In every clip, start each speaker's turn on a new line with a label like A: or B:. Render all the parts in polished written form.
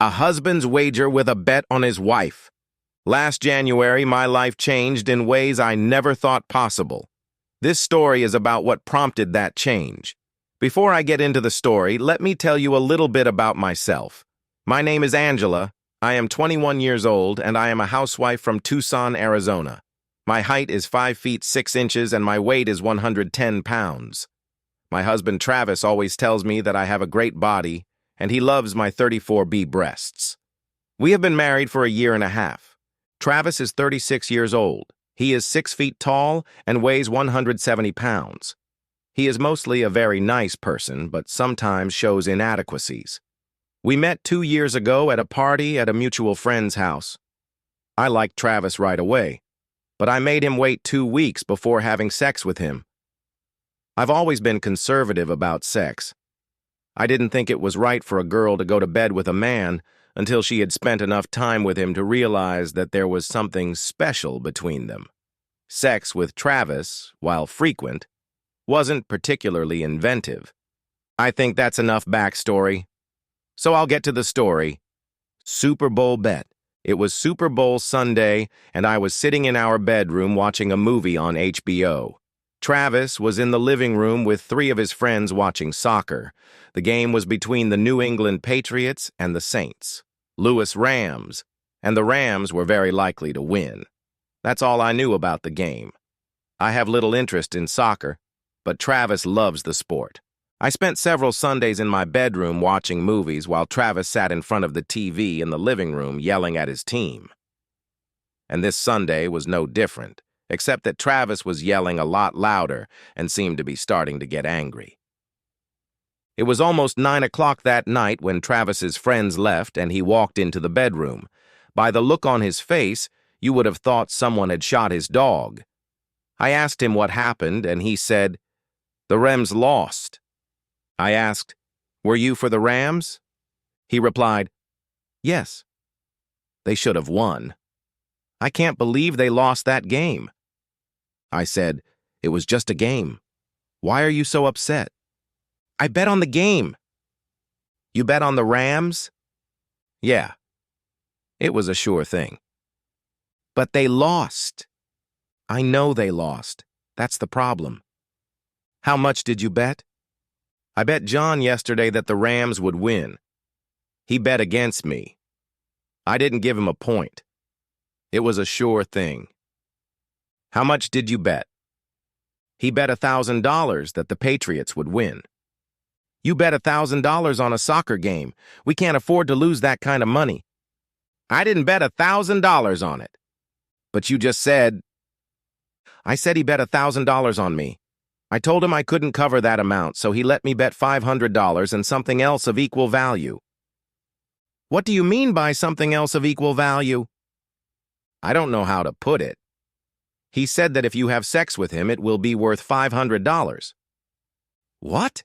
A: A husband's wager with a bet on his wife. Last January, my life changed in ways I never thought possible. This story is about what prompted that change. Before I get into the story, let me tell you a little bit about myself. My name is Angela. I am 21 years old, and I am a housewife from Tucson, Arizona. My height is 5 feet 6 inches, and my weight is 110 pounds. My husband Travis always tells me that I have a great body, and he loves my 34B breasts. We have been married for a year and a half. Travis is 36 years old. He is 6 feet tall and weighs 170 pounds. He is mostly a very nice person, but sometimes shows inadequacies. We met 2 years ago at a party at a mutual friend's house. I liked Travis right away, but I made him wait 2 weeks before having sex with him. I've always been conservative about sex. I didn't think it was right for a girl to go to bed with a man until she had spent enough time with him to realize that there was something special between them. Sex with Travis, while frequent, wasn't particularly inventive. I think that's enough backstory. So I'll get to the story. Super Bowl bet. It was Super Bowl Sunday, and I was sitting in our bedroom watching a movie on HBO. Travis was in the living room with 3 of his friends watching soccer. The game was between the New England Patriots and the Saints, Louis Rams, and the Rams were very likely to win. That's all I knew about the game. I have little interest in soccer, but Travis loves the sport. I spent several Sundays in my bedroom watching movies while Travis sat in front of the TV in the living room yelling at his team. And this Sunday was no different, except that Travis was yelling a lot louder and seemed to be starting to get angry. It was almost 9 o'clock that night when Travis's friends left and he walked into the bedroom. By the look on his face, you would have thought someone had shot his dog. I asked him what happened, and he said, "The Rams lost." I asked, "Were you for the Rams?" He replied, "Yes." They should have won. I can't believe they lost that game. I said, "It was just a game. Why are you so upset?" "I bet on the game." "You bet on the Rams?" "Yeah." It was a sure thing. "But they lost." "I know they lost. That's the problem." "How much did you bet?" "I bet John yesterday that the Rams would win. He bet against me. I didn't give him a point. It was a sure thing." "How much did you bet?" "He bet $1,000 that the Patriots would win." "You bet $1,000 on a soccer game. We can't afford to lose that kind of money." "I didn't bet $1,000 on it." "But you just said—" "I said he bet $1,000 on me. I told him I couldn't cover that amount, so he let me bet $500 and something else of equal value." "What do you mean by something else of equal value?" "I don't know how to put it. He said that if you have sex with him, it will be worth $500. "What?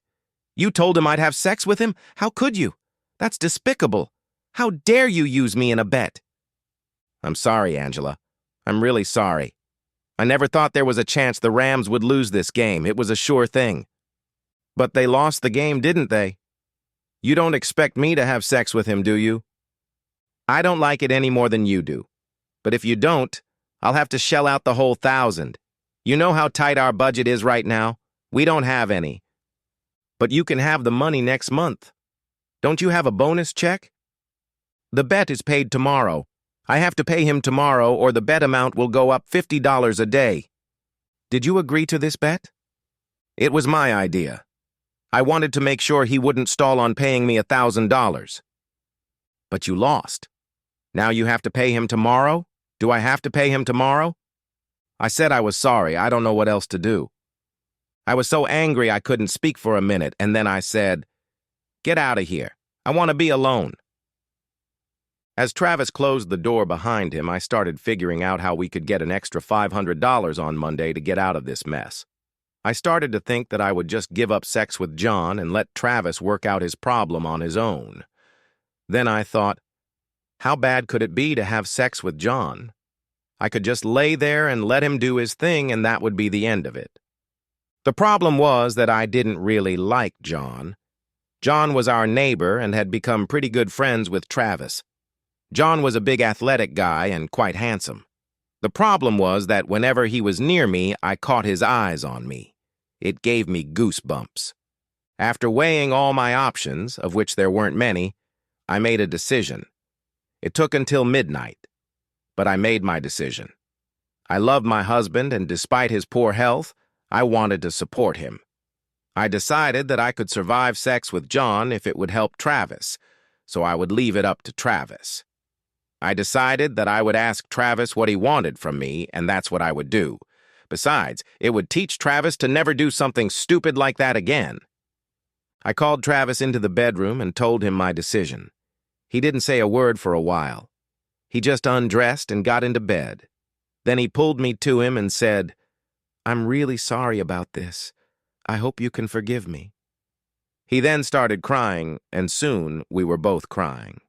A: You told him I'd have sex with him? How could you? That's despicable. How dare you use me in a bet?" "I'm sorry, Angela. I'm really sorry. I never thought there was a chance the Rams would lose this game. It was a sure thing." "But they lost the game, didn't they? You don't expect me to have sex with him, do you?" "I don't like it any more than you do. But if you don't, I'll have to shell out the whole $1,000. You know how tight our budget is right now. We don't have any." "But you can have the money next month. Don't you have a bonus check?" "The bet is paid tomorrow. I have to pay him tomorrow or the bet amount will go up $50 a day." "Did you agree to this bet?" "It was my idea. I wanted to make sure he wouldn't stall on paying me $1,000. "But you lost. Now you have to pay him tomorrow? Do I have to pay him tomorrow?" I said I was sorry. I don't know what else to do. I was so angry I couldn't speak for a minute, and then I said, "Get out of here. I want to be alone." As Travis closed the door behind him, I started figuring out how we could get an extra $500 on Monday to get out of this mess. I started to think that I would just give up sex with John and let Travis work out his problem on his own. Then I thought, how bad could it be to have sex with John? I could just lay there and let him do his thing, and that would be the end of it. The problem was that I didn't really like John. John was our neighbor and had become pretty good friends with Travis. John was a big athletic guy and quite handsome. The problem was that whenever he was near me, I caught his eyes on me. It gave me goosebumps. After weighing all my options, of which there weren't many, I made a decision. It took until midnight, but I made my decision. I loved my husband, and despite his poor health, I wanted to support him. I decided that I could survive sex with John if it would help Travis, so I would leave it up to Travis. I decided that I would ask Travis what he wanted from me, and that's what I would do. Besides, it would teach Travis to never do something stupid like that again. I called Travis into the bedroom and told him my decision. He didn't say a word for a while. He just undressed and got into bed. Then he pulled me to him and said, "I'm really sorry about this. I hope you can forgive me." He then started crying, and soon we were both crying.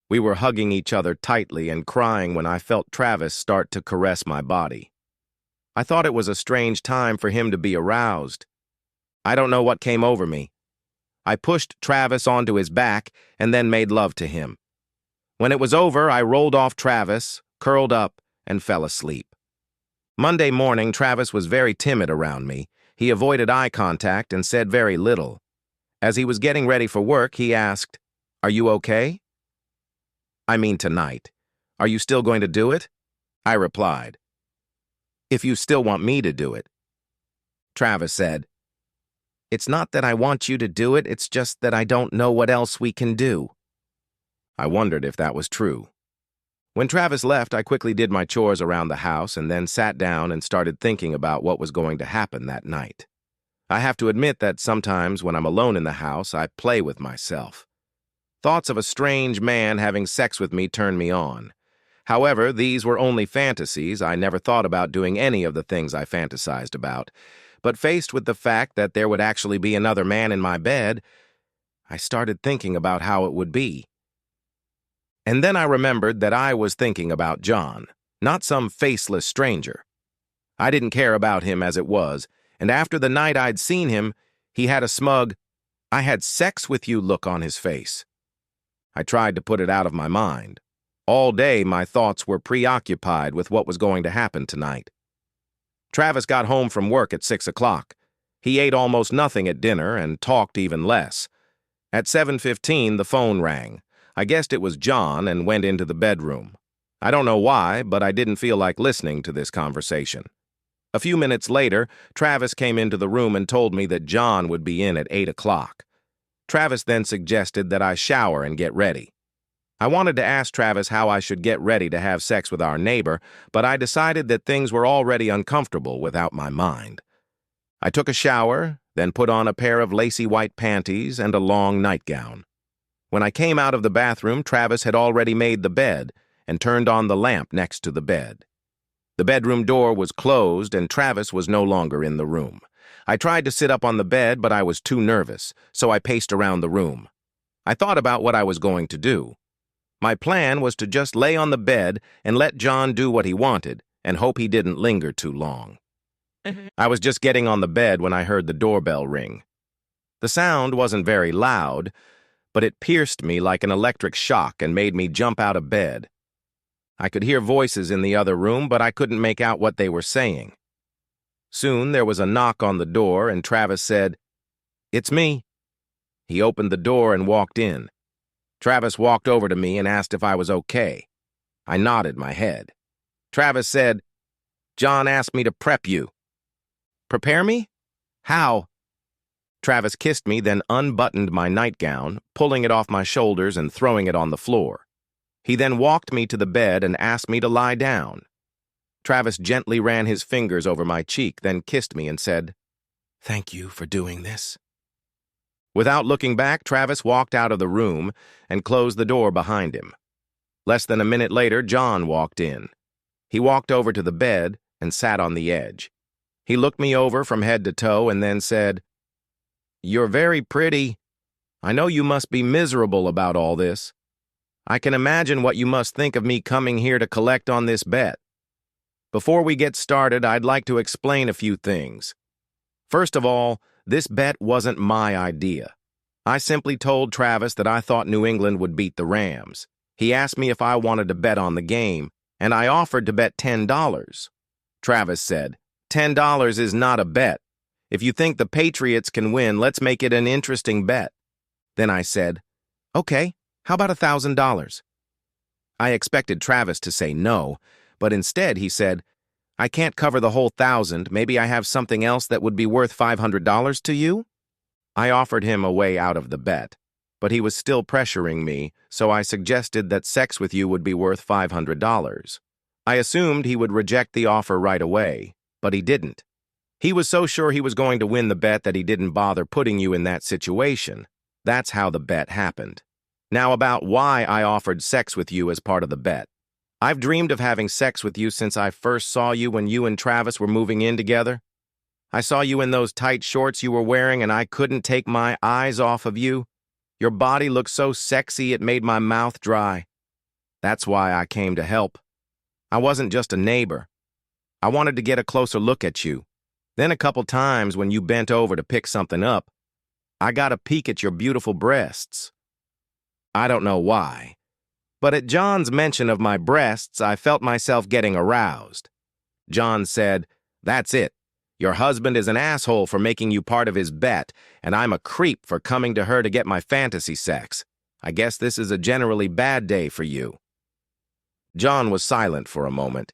A: We were hugging each other tightly and crying when I felt Travis start to caress my body. I thought it was a strange time for him to be aroused. I don't know what came over me. I pushed Travis onto his back and then made love to him. When it was over, I rolled off Travis, curled up, and fell asleep. Monday morning, Travis was very timid around me. He avoided eye contact and said very little. As he was getting ready for work, he asked, "Are you okay?" "I mean tonight. Are you still going to do it?" I replied, "If you still want me to do it." Travis said, "It's not that I want you to do it, it's just that I don't know what else we can do." I wondered if that was true. When Travis left, I quickly did my chores around the house and then sat down and started thinking about what was going to happen that night. I have to admit that sometimes when I'm alone in the house, I play with myself. Thoughts of a strange man having sex with me turn me on. However, these were only fantasies. I never thought about doing any of the things I fantasized about. But faced with the fact that there would actually be another man in my bed, I started thinking about how it would be. And then I remembered that I was thinking about John, not some faceless stranger. I didn't care about him as it was, and after the night I'd seen him, he had a smug, "I had sex with you" look on his face. I tried to put it out of my mind. All day my thoughts were preoccupied with what was going to happen tonight. Travis got home from work at 6 o'clock. He ate almost nothing at dinner and talked even less. At 7:15, the phone rang. I guessed it was John and went into the bedroom. I don't know why, but I didn't feel like listening to this conversation. A few minutes later, Travis came into the room and told me that John would be in at 8 o'clock. Travis then suggested that I shower and get ready. I wanted to ask Travis how I should get ready to have sex with our neighbor, but I decided that things were already uncomfortable without my mind. I took a shower, then put on a pair of lacy white panties and a long nightgown. When I came out of the bathroom, Travis had already made the bed and turned on the lamp next to the bed. The bedroom door was closed and Travis was no longer in the room. I tried to sit up on the bed, but I was too nervous, so I paced around the room. I thought about what I was going to do. My plan was to just lay on the bed and let John do what he wanted and hope he didn't linger too long. I was just getting on the bed when I heard the doorbell ring. The sound wasn't very loud, but it pierced me like an electric shock and made me jump out of bed. I could hear voices in the other room, but I couldn't make out what they were saying. Soon there was a knock on the door, and Travis said, "It's me." He opened the door and walked in. Travis walked over to me and asked if I was okay. I nodded my head. Travis said, "John asked me to prep you." "Prepare me? How?" Travis kissed me, then unbuttoned my nightgown, pulling it off my shoulders and throwing it on the floor. He then walked me to the bed and asked me to lie down. Travis gently ran his fingers over my cheek, then kissed me and said, "Thank you for doing this." Without looking back, Travis walked out of the room and closed the door behind him. Less than a minute later, John walked in. He walked over to the bed and sat on the edge. He looked me over from head to toe and then said, "You're very pretty. I know you must be miserable about all this. I can imagine what you must think of me coming here to collect on this bet. Before we get started, I'd like to explain a few things. First of all, this bet wasn't my idea. I simply told Travis that I thought New England would beat the Rams. He asked me if I wanted to bet on the game, and I offered to bet $10. Travis said, $10 is not a bet. If you think the Patriots can win, let's make it an interesting bet. Then I said, okay, how about $1,000? I expected Travis to say no, but instead he said, I can't cover the whole 1,000. Maybe I have something else that would be worth $500 to you? I offered him a way out of the bet, but he was still pressuring me, so I suggested that sex with you would be worth $500. I assumed he would reject the offer right away, but he didn't. He was so sure he was going to win the bet that he didn't bother putting you in that situation. That's how the bet happened. Now about why I offered sex with you as part of the bet. I've dreamed of having sex with you since I first saw you when you and Travis were moving in together. I saw you in those tight shorts you were wearing and I couldn't take my eyes off of you. Your body looked so sexy it made my mouth dry. That's why I came to help. I wasn't just a neighbor. I wanted to get a closer look at you. Then a couple times when you bent over to pick something up, I got a peek at your beautiful breasts. I don't know why, but at John's mention of my breasts, I felt myself getting aroused. John said, that's it. Your husband is an asshole for making you part of his bet, and I'm a creep for coming to her to get my fantasy sex. I guess this is a generally bad day for you. John was silent for a moment,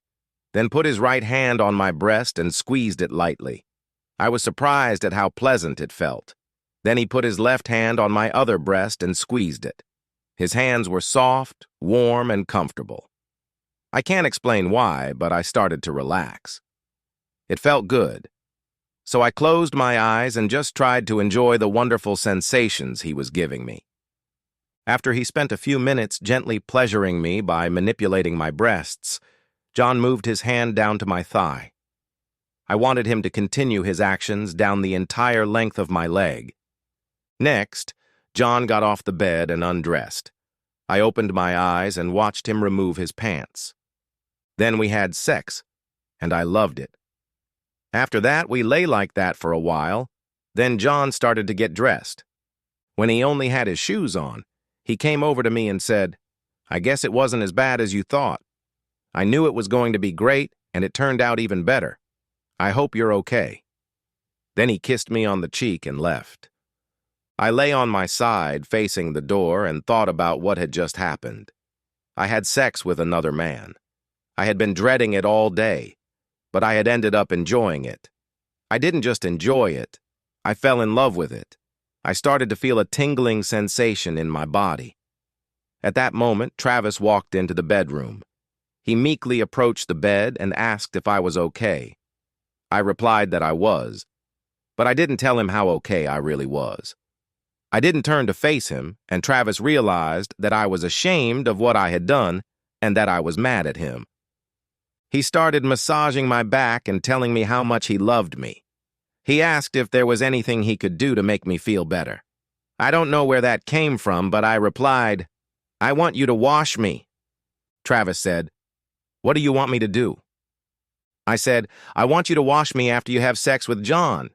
A: then put his right hand on my breast and squeezed it lightly. I was surprised at how pleasant it felt. Then he put his left hand on my other breast and squeezed it. His hands were soft, warm, and comfortable. I can't explain why, but I started to relax. It felt good. So I closed my eyes and just tried to enjoy the wonderful sensations he was giving me. After he spent a few minutes gently pleasuring me by manipulating my breasts, John moved his hand down to my thigh. I wanted him to continue his actions down the entire length of my leg. Next, John got off the bed and undressed. I opened my eyes and watched him remove his pants. Then we had sex, and I loved it. After that, we lay like that for a while. Then John started to get dressed. When he only had his shoes on, he came over to me and said, I guess it wasn't as bad as you thought. I knew it was going to be great, and it turned out even better. I hope you're okay. Then he kissed me on the cheek and left. I lay on my side, facing the door, and thought about what had just happened. I had sex with another man. I had been dreading it all day, but I had ended up enjoying it. I didn't just enjoy it. I fell in love with it. I started to feel a tingling sensation in my body. At that moment, Travis walked into the bedroom. He meekly approached the bed and asked if I was okay. I replied that I was, but I didn't tell him how okay I really was. I didn't turn to face him, and Travis realized that I was ashamed of what I had done and that I was mad at him. He started massaging my back and telling me how much he loved me. He asked if there was anything he could do to make me feel better. I don't know where that came from, but I replied, I want you to wash me. Travis said, what do you want me to do? I said, I want you to wash me after you have sex with John.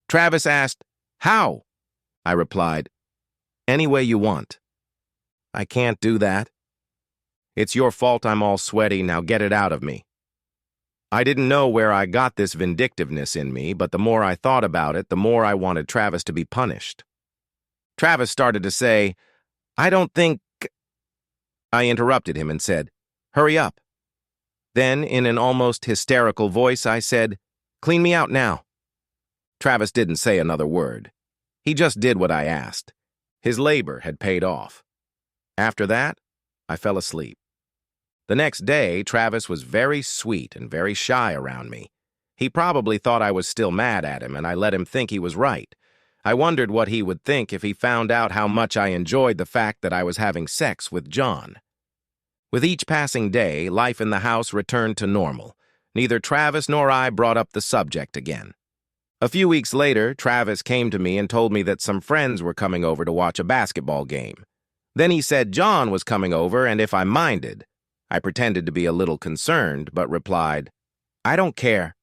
A: Travis asked, how? I replied, any way you want. I can't do that. It's your fault I'm all sweaty, now get it out of me. I didn't know where I got this vindictiveness in me, but the more I thought about it, the more I wanted Travis to be punished. Travis started to say, I don't think... I interrupted him and said, hurry up. Then, in an almost hysterical voice, I said, clean me out now. Travis didn't say another word. He just did what I asked. His labor had paid off. After that, I fell asleep. The next day, Travis was very sweet and very shy around me. He probably thought I was still mad at him, and I let him think he was right. I wondered what he would think if he found out how much I enjoyed the fact that I was having sex with John. With each passing day, life in the house returned to normal. Neither Travis nor I brought up the subject again. A few weeks later, Travis came to me and told me that some friends were coming over to watch a basketball game. Then he said John was coming over and if I minded. I pretended to be a little concerned, but replied, I don't care.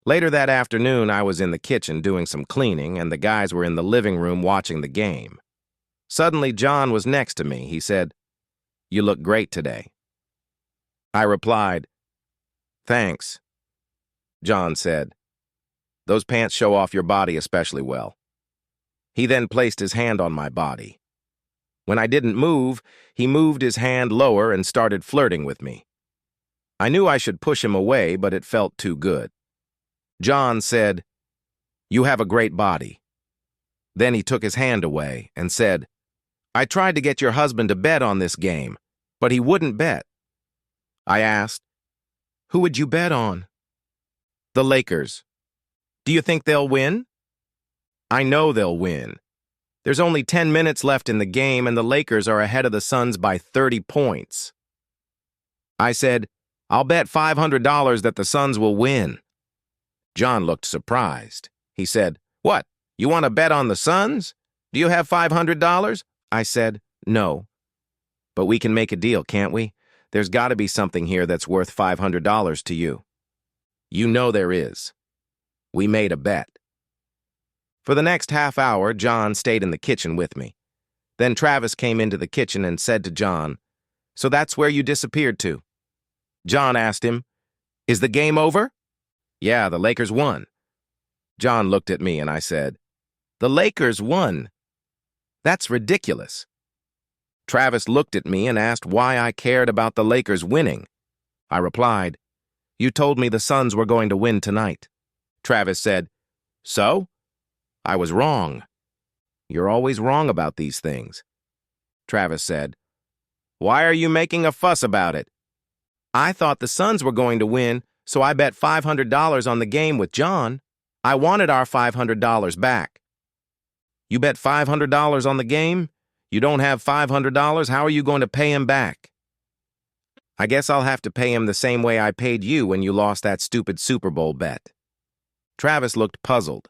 A: Later that afternoon, I was in the kitchen doing some cleaning, and the guys were in the living room watching the game. Suddenly, John was next to me. He said, "You look great today." I replied, "Thanks." John said, "Those pants show off your body especially well." He then placed his hand on my body. When I didn't move, he moved his hand lower and started flirting with me. I knew I should push him away, but it felt too good. John said, "You have a great body." Then he took his hand away and said, "I tried to get your husband to bet on this game, but he wouldn't bet." I asked, "Who would you bet on?" "The Lakers." "Do you think they'll win?" "I know they'll win. There's only 10 minutes left in the game, and the Lakers are ahead of the Suns by 30 points. I said, "I'll bet $500 that the Suns will win." John looked surprised. He said, "What, you want to bet on the Suns? Do you have $500? I said, "No. But we can make a deal, can't we? There's got to be something here that's worth $500 to you." "You know there is." We made a bet. For the next half hour, John stayed in the kitchen with me. Then Travis came into the kitchen and said to John, "So that's where you disappeared to?" John asked him, "Is the game over?" "Yeah, the Lakers won." John looked at me and I said, "The Lakers won? That's ridiculous." Travis looked at me and asked why I cared about the Lakers winning. I replied, "You told me the Suns were going to win tonight." Travis said, "So?" I was wrong. "You're always wrong about these things." Travis said, "Why are you making a fuss about it?" "I thought the Suns were going to win, so I bet $500 on the game with John. I wanted our $500 back." "You bet $500 on the game? You don't have $500, how are you going to pay him back?" "I guess I'll have to pay him the same way I paid you when you lost that stupid Super Bowl bet." Travis looked puzzled.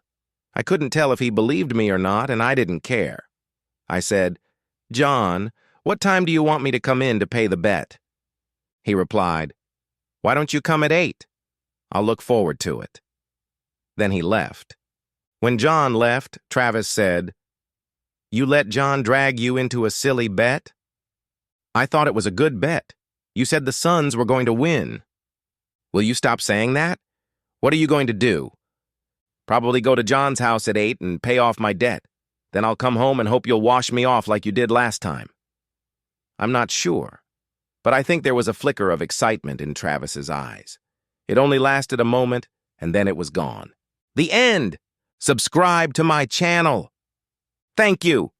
A: I couldn't tell if he believed me or not, and I didn't care. I said, "John, what time do you want me to come in to pay the bet?" He replied, "Why don't you come at 8? I'll look forward to it." Then he left. When John left, Travis said, "You let John drag you into a silly bet?" "I thought it was a good bet. You said the Suns were going to win." "Will you stop saying that? What are you going to do?" "Probably go to John's house at 8 and pay off my debt. Then I'll come home and hope you'll wash me off like you did last time." I'm not sure, but I think there was a flicker of excitement in Travis's eyes. It only lasted a moment, and then it was gone. The end! Subscribe to my channel. Thank you.